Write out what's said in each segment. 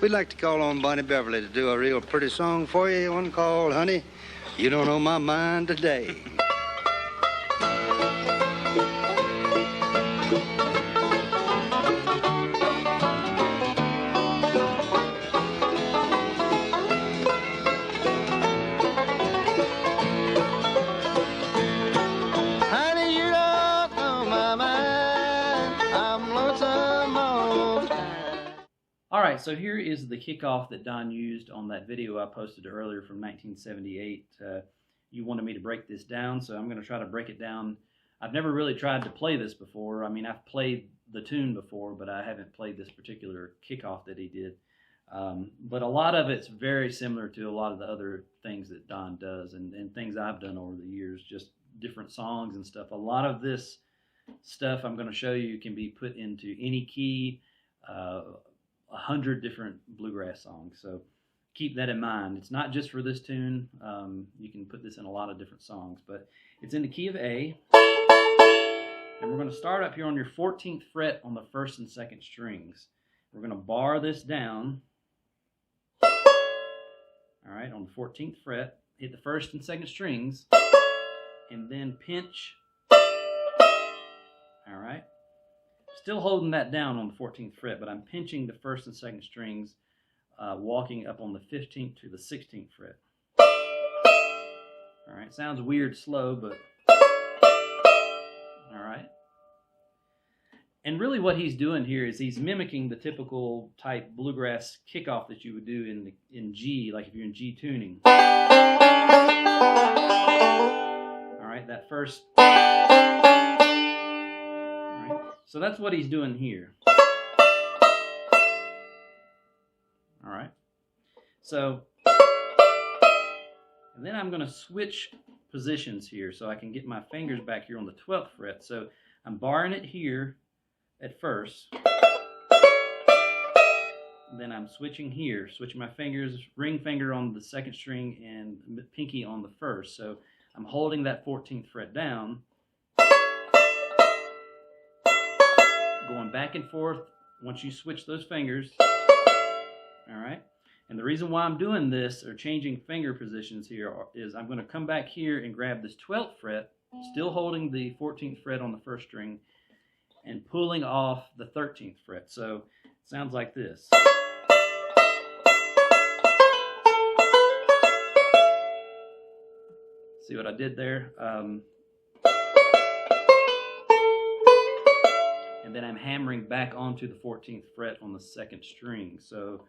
We'd like to call on Bonnie Beverly to do a real pretty song for you, one called Honey, You Don't Know My Mind Today. Alright, so here is the kickoff that Don used on that video I posted earlier from 1978. You wanted me to break this down, so I'm going to try to break it down. I've never really tried to play this before. I mean, I've played the tune before, but I haven't played this particular kickoff that he did. But a lot of it's very similar to a lot of the other things that Don does and things I've done over the years, just different songs and stuff. A lot of this stuff I'm going to show you can be put into any key, 100 different bluegrass songs. So keep that in mind. It's not just for this tune. You can put this in a lot of different songs, but it's in the key of A. And we're going to start up here on your 14th fret on the first and second strings. We're going to bar this down. All right, on the 14th fret, hit the first and second strings, and then pinch. All right. Still holding that down on the 14th fret, but I'm pinching the first and second strings, walking up on the 15th to the 16th fret. All right, sounds weird slow, but all right. And really what he's doing here is he's mimicking the typical type bluegrass kickoff that you would do in G, like if you're in G tuning. All right, that first. So that's what he's doing here. All right. So, and then I'm going to switch positions here so I can get my fingers back here on the 12th fret. So I'm barring it here at first. And then I'm switching here, switching my fingers, ring finger on the second string and pinky on the first. So I'm holding that 14th fret down. Going back and forth once you switch those fingers. All right. And the reason why I'm doing this or changing finger positions here is I'm going to come back here and grab this 12th fret, still holding the 14th fret on the first string, and pulling off the 13th fret. So it sounds like this. See what I did there? And then I'm hammering back onto the 14th fret on the second string. So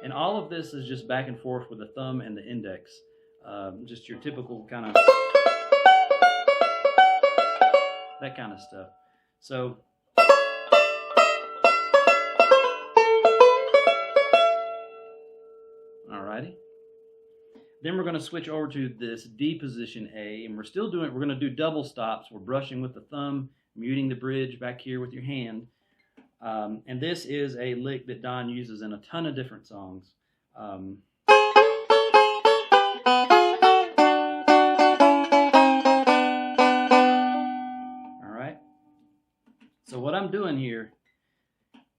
and all of this is just back and forth with the thumb and the index. Just your typical kind of that kind of stuff. So alrighty. Then we're going to switch over to this D position A, and we're going to do double stops. We're brushing with the thumb, muting the bridge back here with your hand. And this is a lick that Don uses in a ton of different songs. All right. So what I'm doing here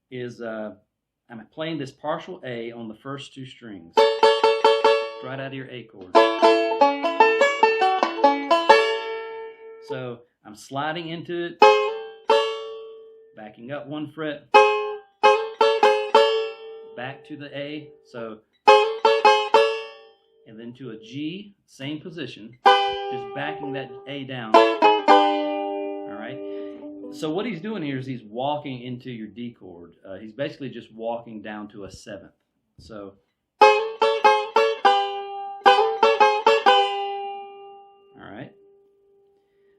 is I'm playing this partial A on the first two strings. Right out of your A chord. So I'm sliding into it, backing up one fret, back to the A, so, and then to a G, same position, just backing that A down. All right. So what he's doing here is he's walking into your D chord. He's basically just walking down to a 7th. So.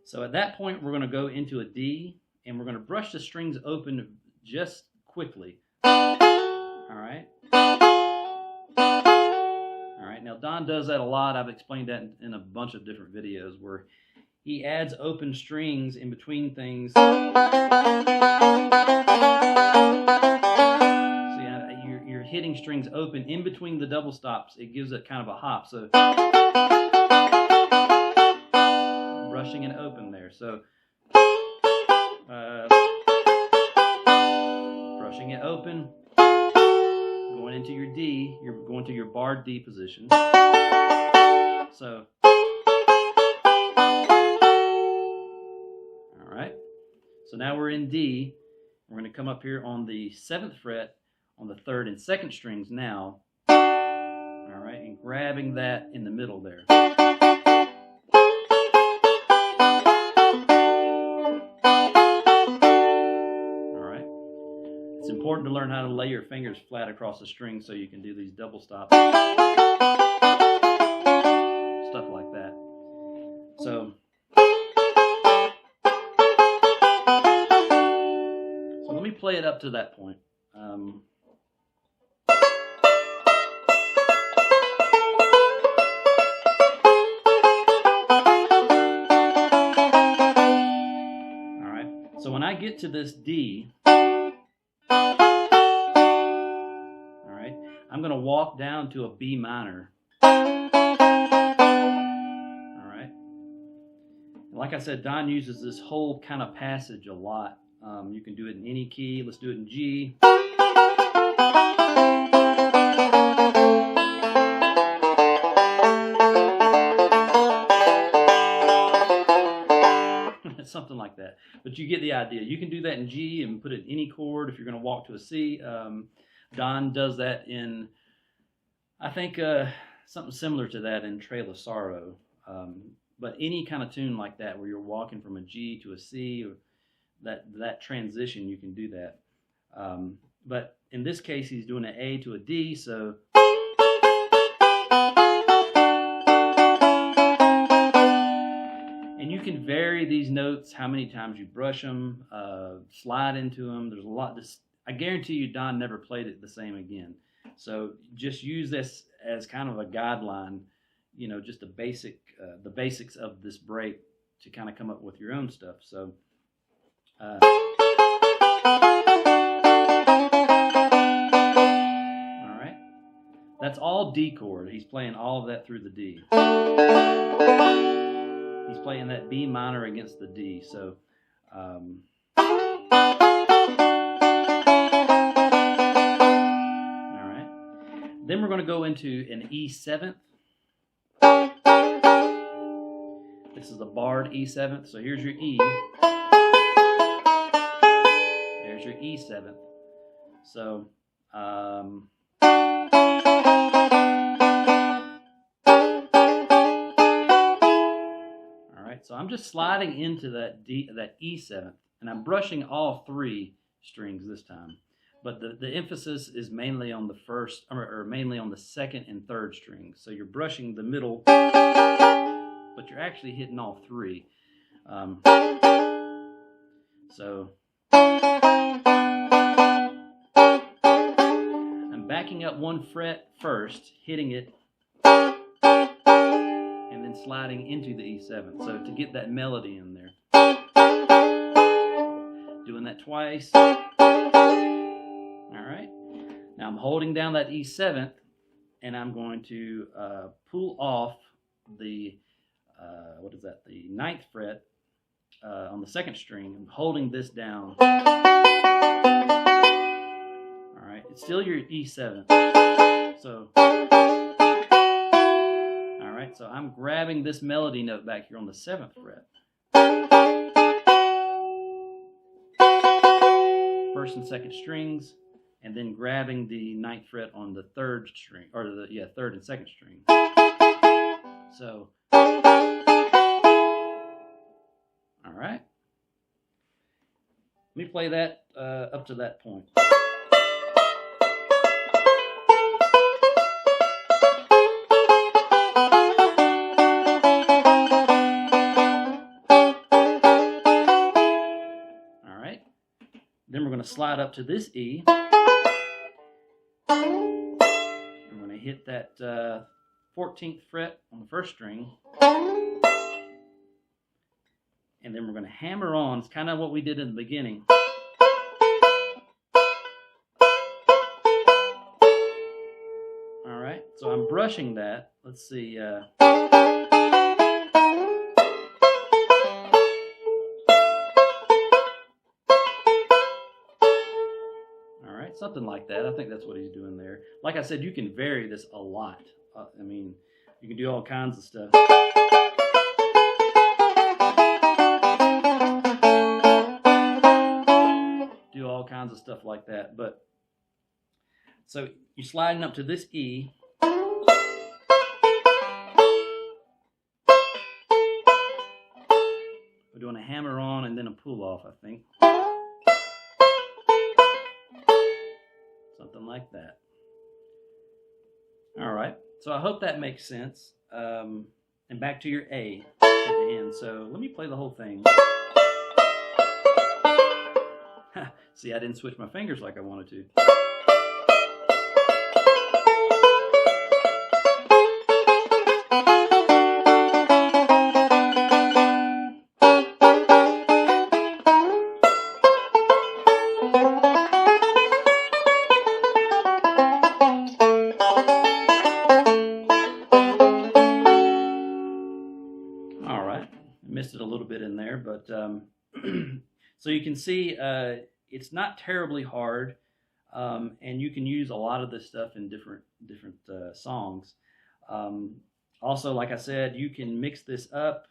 So at that point, we're going to go into a D, and we're going to brush the strings open just quickly. All right. All right. Now, Don does that a lot. I've explained that in a bunch of different videos where he adds open strings in between things. So yeah, you're hitting strings open in between the double stops. It gives it kind of a hop. So brushing and open there. So open, going into your D, you're going to your barred D position. So, all right. So now we're in D. We're going to come up here on the 7th fret on the 3rd and 2nd strings now. All right, and grabbing that in the middle there. It's important to learn how to lay your fingers flat across the string so you can do these double stops, stuff like that. So let me play it up to that point. All right, so when I get to this D, I'm going to walk down to a B minor. All right. Like I said, Don uses this whole kind of passage a lot. You can do it in any key. Let's do it in G. Something like that. But you get the idea. You can do that in G and put it in any chord if you're going to walk to a C. Don does that in, I think, something similar to that in Trail of Sorrow. But any kind of tune like that where you're walking from a G to a C, or that transition, you can do that. But in this case, he's doing an A to a D, so. And you can vary these notes, how many times you brush them, slide into them. There's a lot. I guarantee you Don never played it the same again. So just use this as kind of a guideline, you know, just the basics of this break to kind of come up with your own stuff. So all right, that's all D chord. He's playing all of that through the D. He's playing that B minor against the D. So then we're going to go into an E7th. This is a barred E7th. So here's your E. There's your E7th. So, all right. So I'm just sliding into that E7th, and I'm brushing all 3 strings this time. But the emphasis is mainly on the first, or mainly on the 2nd and 3rd strings. So you're brushing the middle, but you're actually hitting all 3. So I'm backing up 1 fret first, hitting it, and then sliding into the E7. So to get that melody in there. Doing that twice. All right. Now I'm holding down that E7th, and I'm going to pull off the, what is that, the 9th fret on the 2nd string. I'm holding this down. All right. It's still your E7th. So, all right. So I'm grabbing this melody note back here on the 7th fret. 1st and 2nd strings. And then grabbing the 9th fret on the 3rd string, or the 3rd and 2nd string. So, all right. Let me play that up to that point. All right. Then we're going to slide up to this E. I'm going to hit that 14th fret on the 1st string. And then we're going to hammer on. It's kind of what we did in the beginning. All right. So I'm brushing that. Let's see. All right. right, something like that. I think that's what he's doing there. Like I said, you can vary this a lot. I mean, you can do all kinds of stuff. Do all kinds of stuff like that. But so you're sliding up to this E. We're doing a hammer on and then a pull off, I think. Something like that. All right. So I hope that makes sense. And back to your A at the end. So let me play the whole thing. See, I didn't switch my fingers like I wanted to. All right, missed it a little bit in there, but so you can see it's not terribly hard, and you can use a lot of this stuff in different songs. Also, like I said, you can mix this up.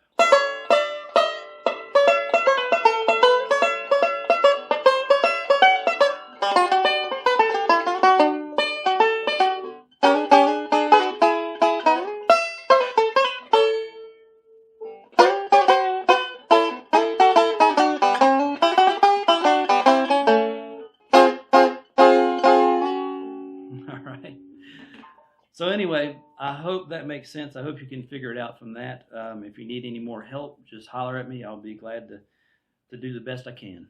All right. So anyway, I hope that makes sense. I hope you can figure it out from that. If you need any more help, just holler at me. I'll be glad to do the best I can.